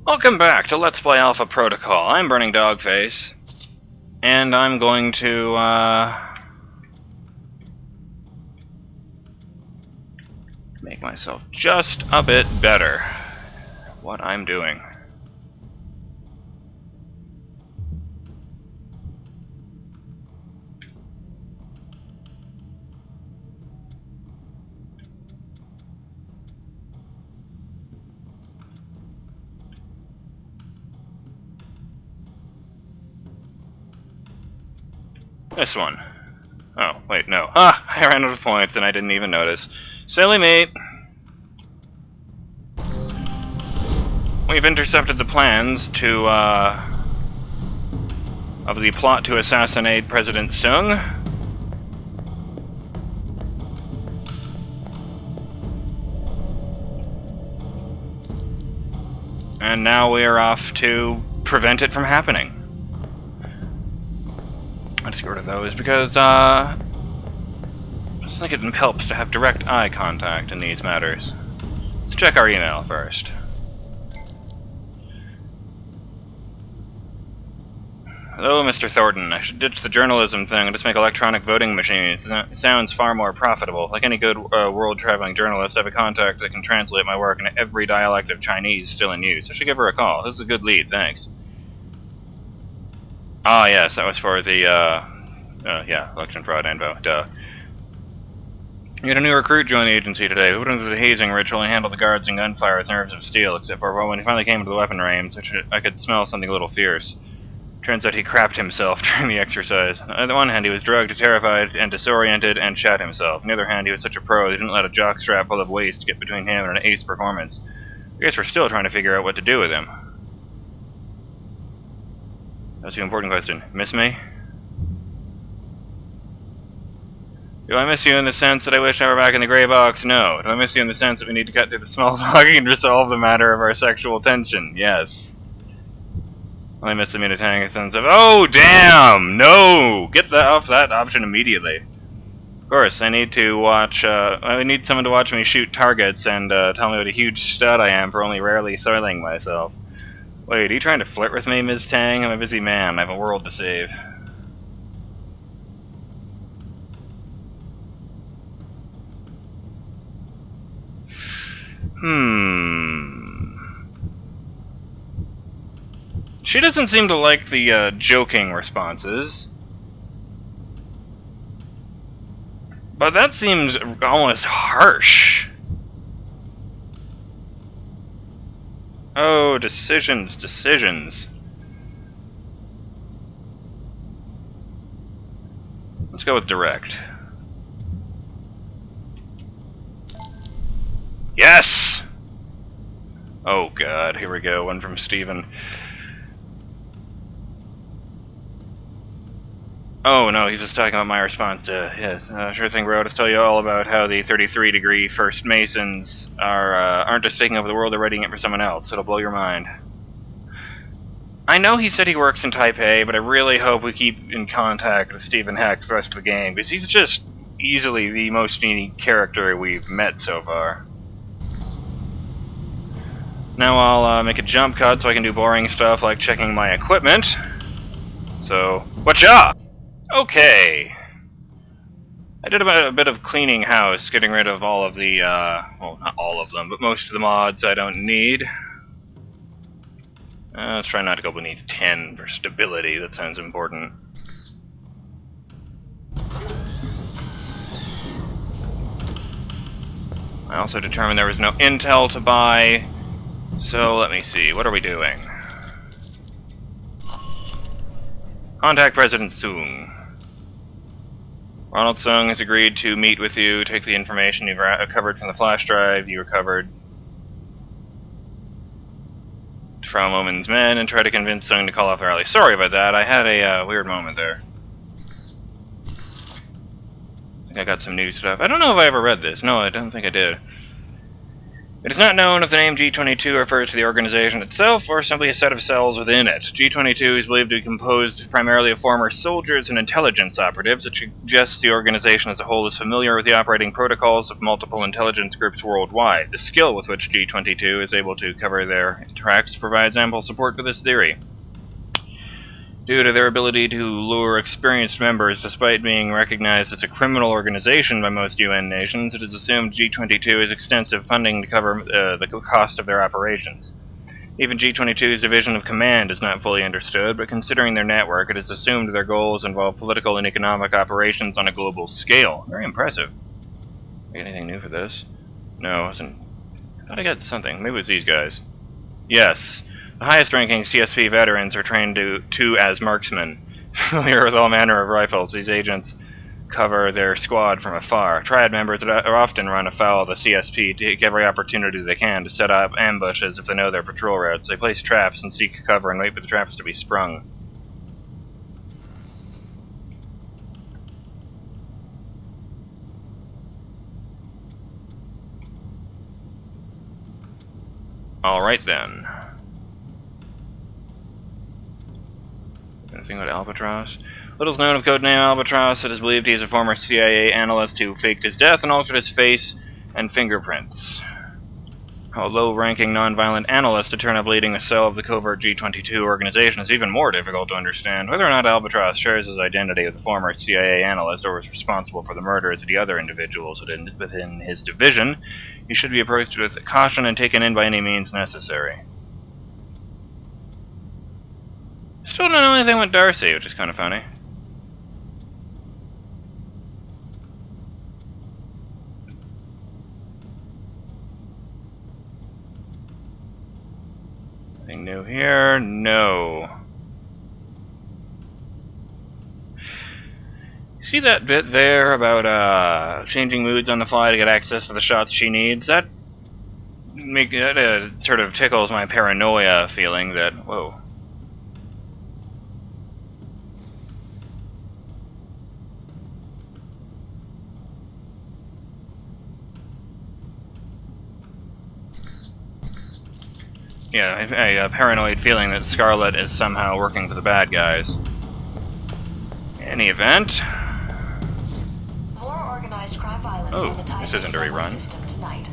Welcome back to Let's Play Alpha Protocol. I'm BurningDogFace, and I'm going to, make myself just a bit better at what I'm doing. This one. Oh, wait, no. I ran out of points and I didn't even notice. Silly me! We've intercepted the plans to, of the plot to assassinate President Sung. And now we are off to prevent it from happening. Let's get rid of those because, I just think it helps to have direct eye contact in these matters. Let's check our email first. Hello, Mr. Thornton. I should ditch the journalism thing and just make electronic voting machines. It sounds far more profitable. Like any good world-traveling journalist, I have a contact that can translate my work into every dialect of Chinese still in use. I should give her a call. This is a good lead, thanks. Ah, yes, that was for the, yeah, election fraud info. Duh. We had a new recruit join the agency today. Who went into the hazing ritual and handled the guards and gunfire with nerves of steel, except for, well, when he finally came to the weapon range, I could smell something a little fierce. Turns out he crapped himself during the exercise. On the one hand, he was drugged, terrified, and disoriented, and shat himself. On the other hand, he was such a pro, he didn't let a jockstrap full of waste get between him and an ace performance. I guess we're still trying to figure out what to do with him. That's the important question. Miss me? Do I miss you in the sense that I wish I were back in the gray box? No. Do I miss you in the sense that we need to cut through the small talk and resolve the matter of our sexual tension? Yes. I miss the Minatanga sense of, oh damn! No! Get that off that option immediately. Of course, I need to watch, I need someone to watch me shoot targets and tell me what a huge stud I am for only rarely soiling myself. Wait, are you trying to flirt with me, Ms. Tang? I'm a busy man. I have a world to save. She doesn't seem to like the, joking responses. But that seems almost harsh. Oh, decisions. Let's go with direct. Yes! Oh god, here we go, one from Steven. Oh no, he's just talking about my response to his. Sure thing, bro. I'll just tell you all about how the 33-degree First Masons aren't just taking over the world, they're writing it for someone else. It'll blow your mind. I know he said he works in Taipei, but I really hope we keep in contact with Stephen Heck the rest of the game, because he's just easily the most unique character we've met so far. Now I'll make a jump cut so I can do boring stuff like checking my equipment. So, whatcha? Okay. I did a bit of cleaning house, getting rid of all of the, well, not all of them, but most of the mods I don't need. Let's try not to go beneath 10 for stability, that sounds important. I also determined there was no intel to buy, so let me see, what are we doing? Contact President Sung. Ronald Sung has agreed to meet with you, take the information you've recovered from the flash drive you recovered from Omen's men, and try to convince Sung to call off the rally. Sorry about that, I had a weird moment there. I think I got some new stuff. I don't know if I ever read this. No, I don't think I did. It is not known if the name G22 refers to the organization itself or simply a set of cells within it. G22 is believed to be composed primarily of former soldiers and intelligence operatives, which suggests the organization as a whole is familiar with the operating protocols of multiple intelligence groups worldwide. The skill with which G22 is able to cover their tracks provides ample support for this theory. Due to their ability to lure experienced members despite being recognized as a criminal organization by most UN nations, it is assumed G22 has extensive funding to cover the cost of their operations. Even G22's division of command is not fully understood, but considering their network, it is assumed their goals involve political and economic operations on a global scale. Very impressive. Got anything new for this? No, I thought I got something. Maybe it was these guys. Yes. The highest-ranking CSP veterans are trained to as marksmen. Familiar with all manner of rifles, these agents cover their squad from afar. Triad members are often run afoul of the CSP to take every opportunity they can to set up ambushes if they know their patrol routes. They place traps and seek cover and wait for the traps to be sprung. Alright then. Anything about Albatross? Little is known of codename Albatross. It is believed he is a former CIA analyst who faked his death and altered his face and fingerprints. A low-ranking non-violent analyst to turn up leading a cell of the covert G22 organization is even more difficult to understand. Whether or not Albatross shares his identity with the former CIA analyst or was responsible for the murders of the other individuals within his division, he should be approached with caution and taken in by any means necessary. Still don't know anything with Darcy, which is kind of funny. Anything new here? No. See that bit there about changing moods on the fly to get access to the shots she needs? That sort of tickles my paranoia feeling that, whoa. Yeah, a paranoid feeling that Scarlet is somehow working for the bad guys. In any event... More organized crime violence on the Taipei subway system tonight.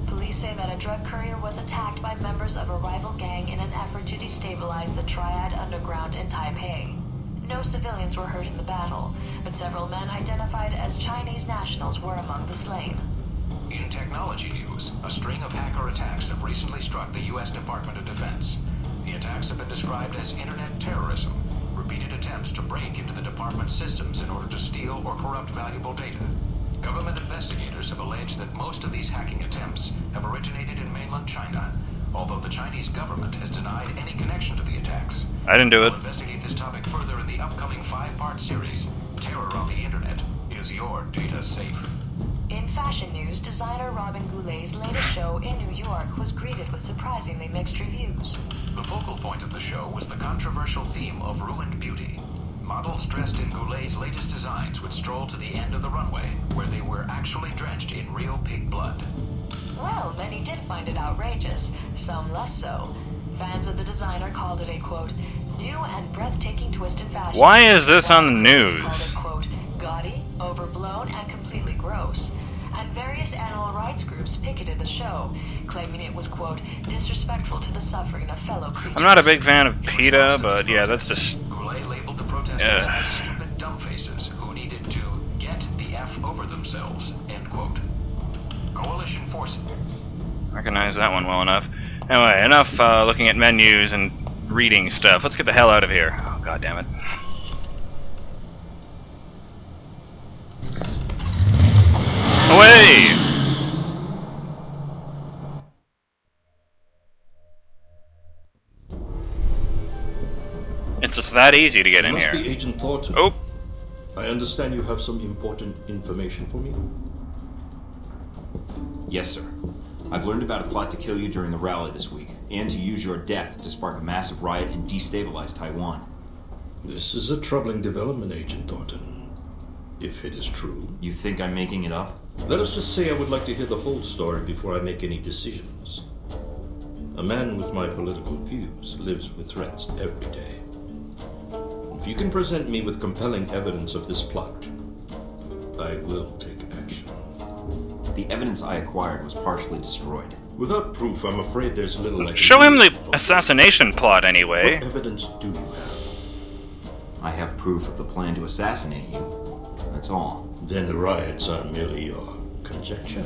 Police say that a drug courier was attacked by members of a rival gang in an effort to destabilize the Triad Underground in Taipei. No civilians were hurt in the battle, but several men identified as Chinese nationals were among the slain. In technology news, a string of hacker attacks have recently struck the U.S. Department of Defense. The attacks have been described as internet terrorism, repeated attempts to break into the department's systems in order to steal or corrupt valuable data. Government investigators have alleged that most of these hacking attempts have originated in mainland China, although the Chinese government has denied any connection to the attacks. I didn't do it. We'll investigate this topic further in the upcoming 5-part series, Terror on the Internet. Is your data safe? In fashion news, designer Robin Goulet's latest show in New York was greeted with surprisingly mixed reviews. The focal point of the show was the controversial theme of ruined beauty. Models dressed in Goulet's latest designs would stroll to the end of the runway, where they were actually drenched in real pig blood. Well, many did find it outrageous, some less so. Fans of the designer called it a, quote, new and breathtaking twist in fashion. Why is this on the news? Called it, quote, gaudy, overblown, and completely gross. And various animal rights groups picketed the show, claiming it was, quote, disrespectful to the suffering of fellow creatures. I'm not a big fan of PETA, but yeah, that's just... Goulet labeled the protesters as stupid dumbfaces who needed to get the F over themselves, end quote. Coalition forces... Recognize that one well enough. Anyway, enough looking at menus and reading stuff. Let's get the hell out of here. Oh, god damn it. Away! It's just that easy to get in here. Must be Agent Thornton. Oh! I understand you have some important information for me. Yes, sir. I've learned about a plot to kill you during the rally this week, and to use your death to spark a massive riot and destabilize Taiwan. This is a troubling development, Agent Thornton. If it is true. You think I'm making it up? Let us just say I would like to hear the whole story before I make any decisions. A man with my political views lives with threats every day. If you can present me with compelling evidence of this plot, I will take action. The evidence I acquired was partially destroyed. Without proof, I'm afraid there's little I can Show do. him the assassination plot anyway. What evidence do you have? I have proof of the plan to assassinate you. That's all. Then the riots are merely your conjecture?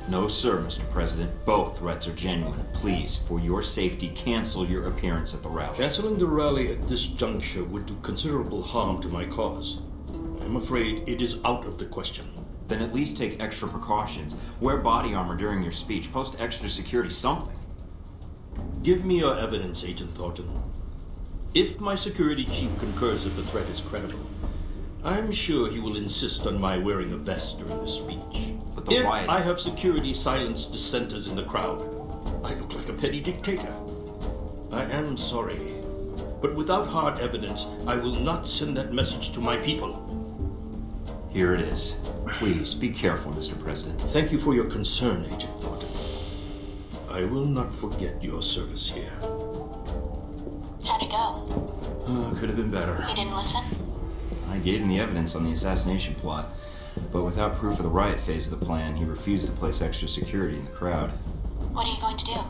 No, sir, Mr. President. Both threats are genuine. Please, for your safety, cancel your appearance at the rally. Canceling the rally at this juncture would do considerable harm to my cause. I'm afraid it is out of the question. Then at least take extra precautions. Wear body armor during your speech. Post extra security, something. Give me your evidence, Agent Thornton. If my security chief concurs that the threat is credible, I'm sure he will insist on my wearing a vest during the speech. But the if riots... I have security silence dissenters in the crowd, I look like a petty dictator. I am sorry, but without hard evidence, I will not send that message to my people. Here it is. Please, be careful, Mr. President. Thank you for your concern, Agent Thornton. I will not forget your service here. How'd it go? Could have been better. You didn't listen? I gave him the evidence on the assassination plot, but without proof of the riot phase of the plan, he refused to place extra security in the crowd. What are you going to do?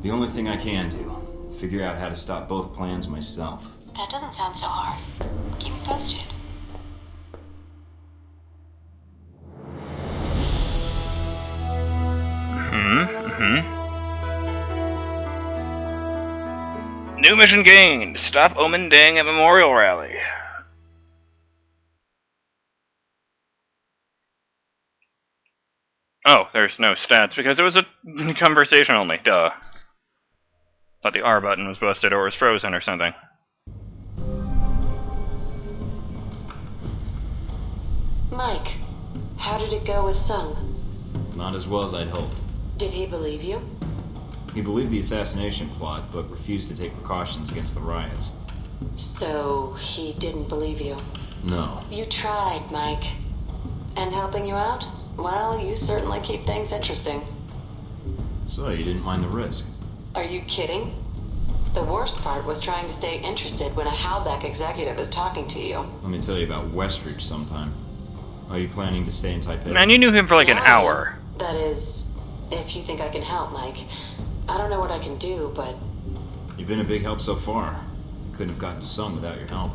The only thing I can do, figure out how to stop both plans myself. That doesn't sound so hard. Keep me posted. New mission gained. Stop Omen Dang at Memorial Rally. Oh, there's no stats because it was a conversation only. Duh. Thought the R button was busted or was frozen or something. Mike, how did it go with Sung? Not as well as I'd hoped. Did he believe you? He believed the assassination plot, but refused to take precautions against the riots. So, he didn't believe you? No. You tried, Mike. And helping you out? Well, you certainly keep things interesting. So, you didn't mind the risk? Are you kidding? The worst part was trying to stay interested when a Halbeck executive is talking to you. Let me tell you about Westridge sometime. Are you planning to stay in Taipei? Man, you knew him for like an Yeah, hour. That is, if you think I can help, Mike. I don't know what I can do, but You've been a big help so far. You couldn't have gotten to Sung without your help.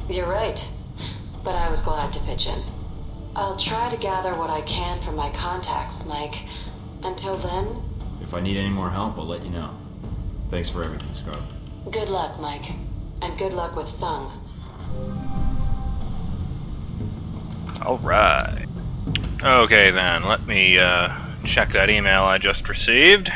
you're right. But I was glad to pitch in. I'll try to gather what I can from my contacts, Mike. Until then, If I need any more help, I'll let you know. Thanks for everything, Scarlet. good luck, Mike. And good luck with Sung. Alright. Okay then, let me check that email I just received.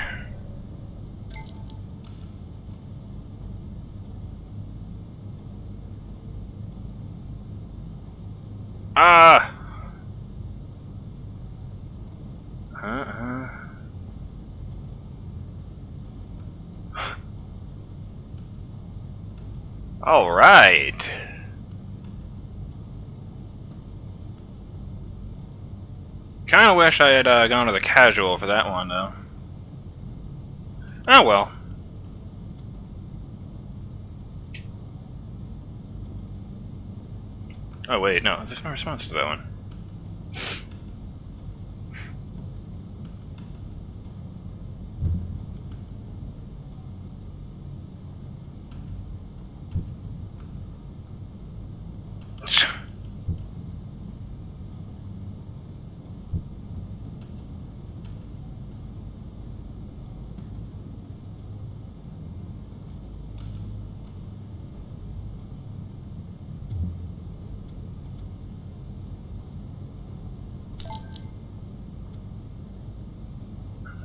Ah! Alright. Kinda wish I had gone to the casual for that one, though. Oh well. Oh wait, no, there's no response to that one.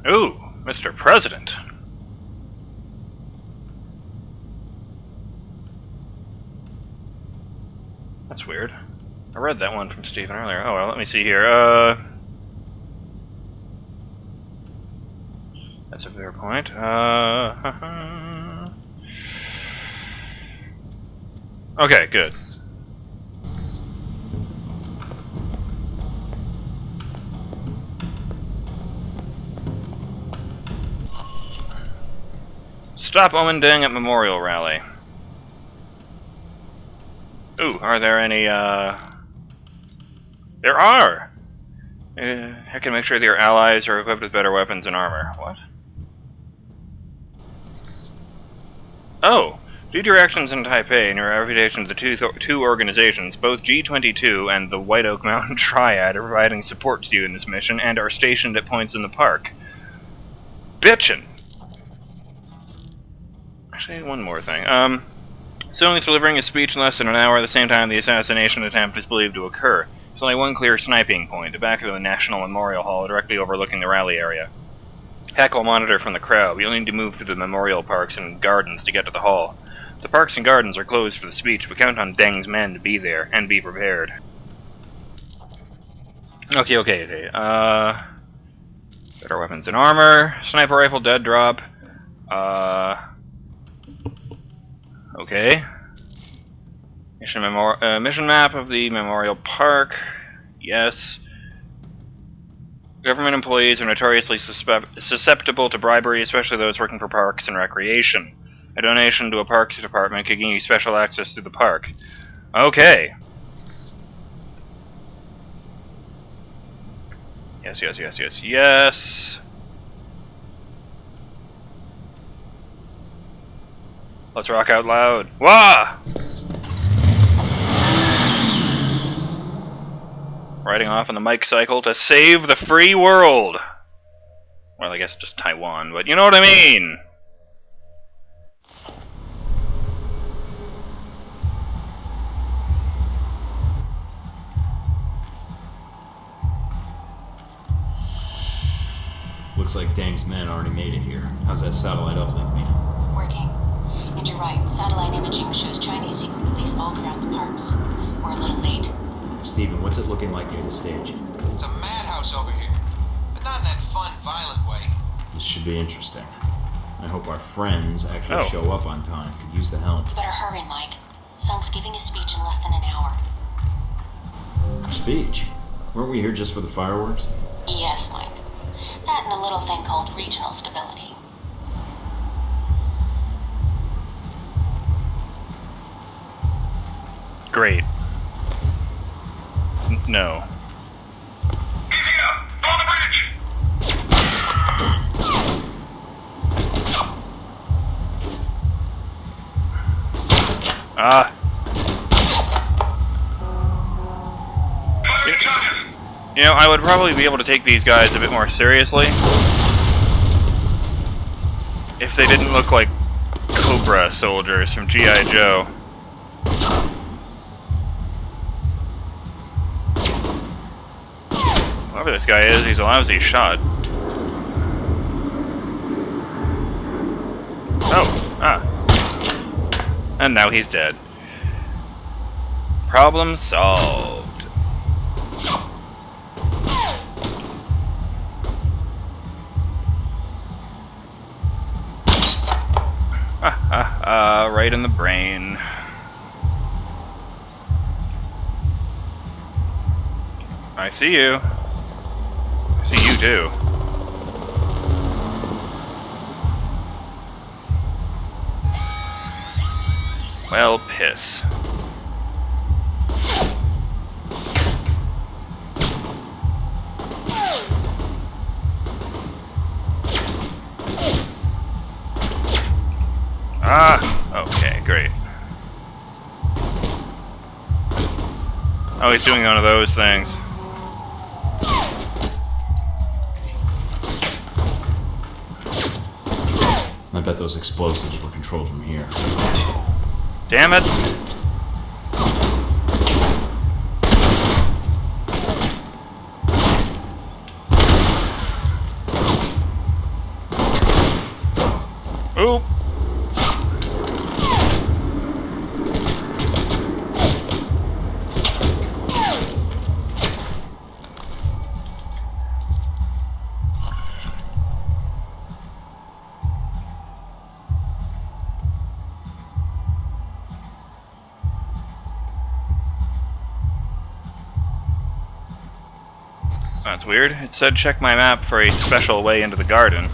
Ooh, Mr. President. That's weird. I read that one from Stephen earlier. Oh well, let me see here. That's a fair point. Okay, good. Stop Omending at Memorial Rally. Ooh, are there any, There are! I can make sure that your allies are equipped with better weapons and armor. What? Oh! Due to your actions in Taipei and your reputation to the two organizations, both G22 and the White Oak Mountain Triad are providing support to you in this mission and are stationed at points in the park. Bitchin'! Actually, one more thing. Stoney's delivering a speech in less than an hour at the same time the assassination attempt is believed to occur. There's only one clear sniping point, the back of the National Memorial Hall directly overlooking the rally area. Heck will monitor from the crowd. You'll need to move through the memorial parks and gardens to get to the hall. The parks and gardens are closed for the speech, but count on Deng's men to be there, and be prepared. Okay. Better weapons and armor. Sniper rifle, dead drop. Okay. Mission map of the Memorial Park. Yes. Government employees are notoriously susceptible to bribery, especially those working for parks and recreation. A donation to a parks department could give you special access to the park. Okay. Yes. Let's rock out loud. Wah! Riding off on the Mike cycle to save the free world. Well, I guess just Taiwan, but you know what I mean. Looks like Deng's men already made it here. How's that satellite uplink, Mina? Working. And you're right, satellite imaging shows Chinese secret police all throughout the parks. We're a little late. Steven, what's it looking like near the stage? It's a madhouse over here, but not in that fun, violent way. This should be interesting. I hope our friends actually show up on time. Could use the help. You better hurry, Mike. Sung's giving a speech in less than an hour. Speech? Weren't we here just for the fireworks? Yes, Mike. That and a little thing called regional stability. Great. No. Easy up! On the bridge! You know, I would probably be able to take these guys a bit more seriously if they didn't look like Cobra soldiers from G.I. Joe. Whoever this guy is, he's a lousy shot. And now he's dead. Problem solved. Right in the brain. I see you. I see you too. Well, piss. Okay, great. Oh, he's doing one of those things. I bet those explosives were controlled from here. Damn it! Oop! That's weird. It said check my map for a special way into the garden.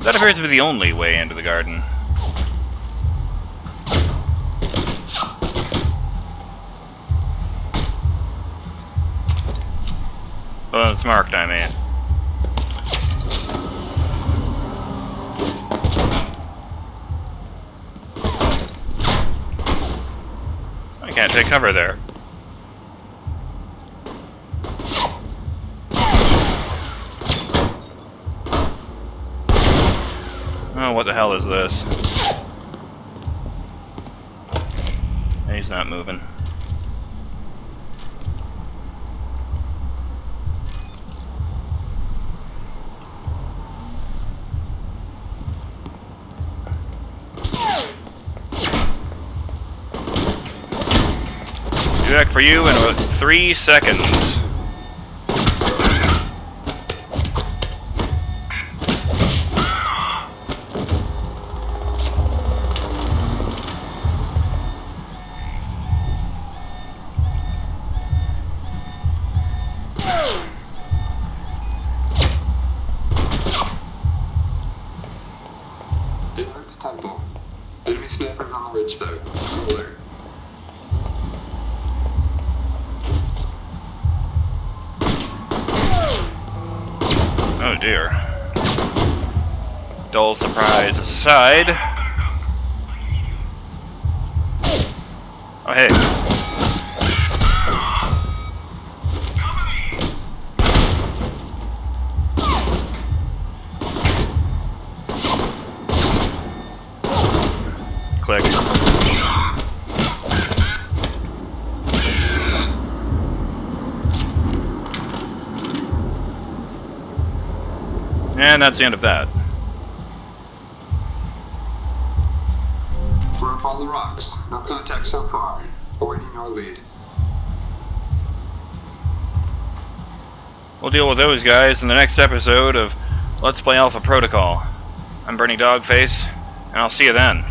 That appears to be the only way into the garden. Well, it's marked, I mean. I can't take cover there. Oh, what the hell is this? He's not moving. Do that for you in 3 seconds. Alerts Temple. Enemy snipers on the ridge though. Alert. Oh dear. Dull surprise aside. Oh hey. Click. And that's the end of that. We're up on the rocks. No contact so far. Awaiting your lead. We'll deal with those guys in the next episode of Let's Play Alpha Protocol. I'm BurningDogFace, and I'll see you then.